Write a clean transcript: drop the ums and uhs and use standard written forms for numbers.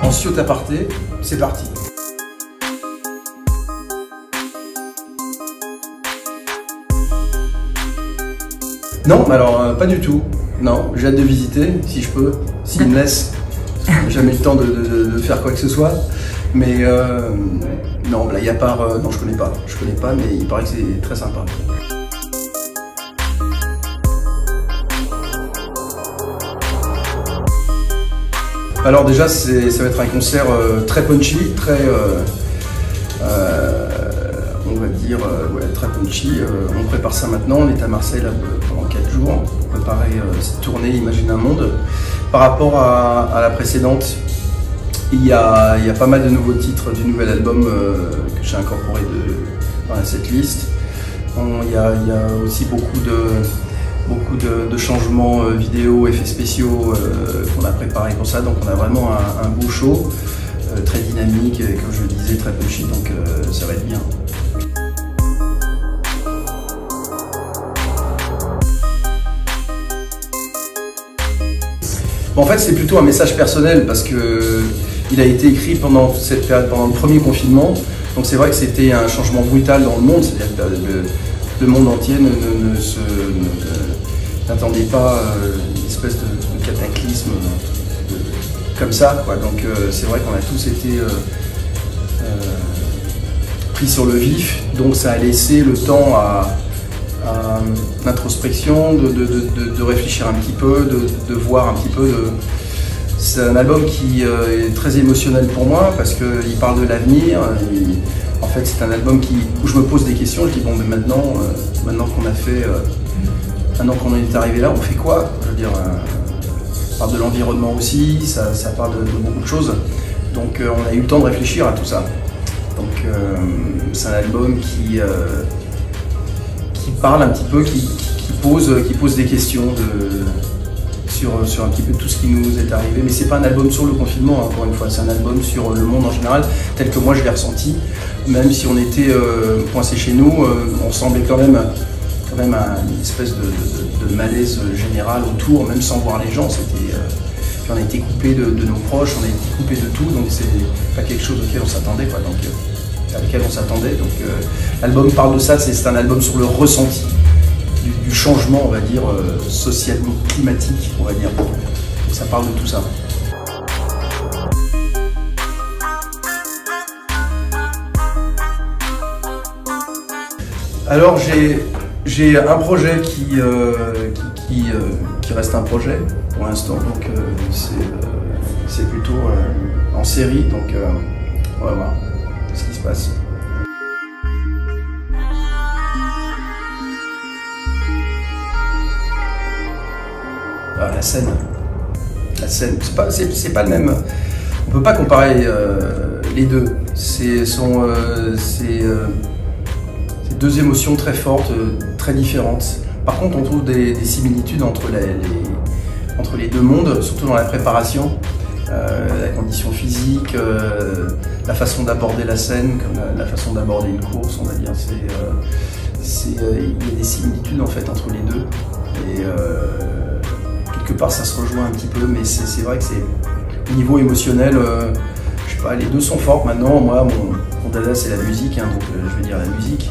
En Ciot aparté, c'est parti. Non, alors pas du tout. Non, j'ai hâte de visiter, si je peux, s'il me laisse. J'ai jamais eu le temps de faire quoi que ce soit. Mais non, là, il y a part. Non, je connais pas. Je connais pas, mais il paraît que c'est très sympa. Alors déjà, ça va être un concert très punchy, très, on va dire, ouais, très punchy. On prépare ça maintenant, on est à Marseille là, pendant 4 jours pour préparer cette tournée Imagine un monde. Par rapport à la précédente, il y a pas mal de nouveaux titres du nouvel album que j'ai incorporé dans cette liste. Il y a aussi beaucoup de changements vidéo, effets spéciaux qu'on a préparés pour ça, donc on a vraiment un beau show, très dynamique, et comme je le disais, très punchy, donc ça va être bien. Bon, en fait, c'est plutôt un message personnel parce que il a été écrit pendant cette période, pendant le premier confinement, donc c'est vrai que c'était un changement brutal dans le monde, c'est-à-dire que le monde entier n'attendait pas une espèce de cataclysme comme ça, quoi. Donc c'est vrai qu'on a tous été pris sur le vif, donc ça a laissé le temps à l'introspection, de réfléchir un petit peu, de voir un petit peu. C'est un album qui est très émotionnel pour moi parce qu'il parle de l'avenir. En fait, c'est un album où je me pose des questions. Je dis bon, mais maintenant qu'on a fait, maintenant qu'on est arrivé là, on fait quoi? Je veux dire, ça parle de l'environnement aussi, ça parle de beaucoup de choses. Donc, on a eu le temps de réfléchir à tout ça. Donc, c'est un album qui parle un petit peu, qui pose des questions sur un petit peu tout ce qui nous est arrivé, mais c'est pas un album sur le confinement, encore une fois, c'est un album sur le monde en général, tel que moi je l'ai ressenti. Même si on était coincés chez nous, on ressemblait quand même à une espèce de malaise général autour, même sans voir les gens. Puis on a été coupé de nos proches, on a été coupé de tout, donc c'est pas quelque chose auquel on s'attendait, quoi. Donc l'album parle de ça, c'est un album sur le ressenti du changement, on va dire, socialement, climatique, on va dire. Donc ça parle de tout ça. Alors j'ai un projet qui reste un projet pour l'instant, donc c'est plutôt en série, donc on va voir ce qui se passe. La scène, c'est pas le même. On peut pas comparer les deux. C'est deux émotions très fortes, très différentes. Par contre, on trouve des similitudes entre les deux mondes, surtout dans la préparation, la condition physique, la façon d'aborder la scène, comme la façon d'aborder une course, on va dire. Il y a des similitudes en fait entre les deux. Et quelque part, ça se rejoint un petit peu, mais c'est vrai que c'est au niveau émotionnel. Je sais pas, les deux sont forts maintenant. Moi, mon dada, c'est la musique, hein, donc je vais dire la musique.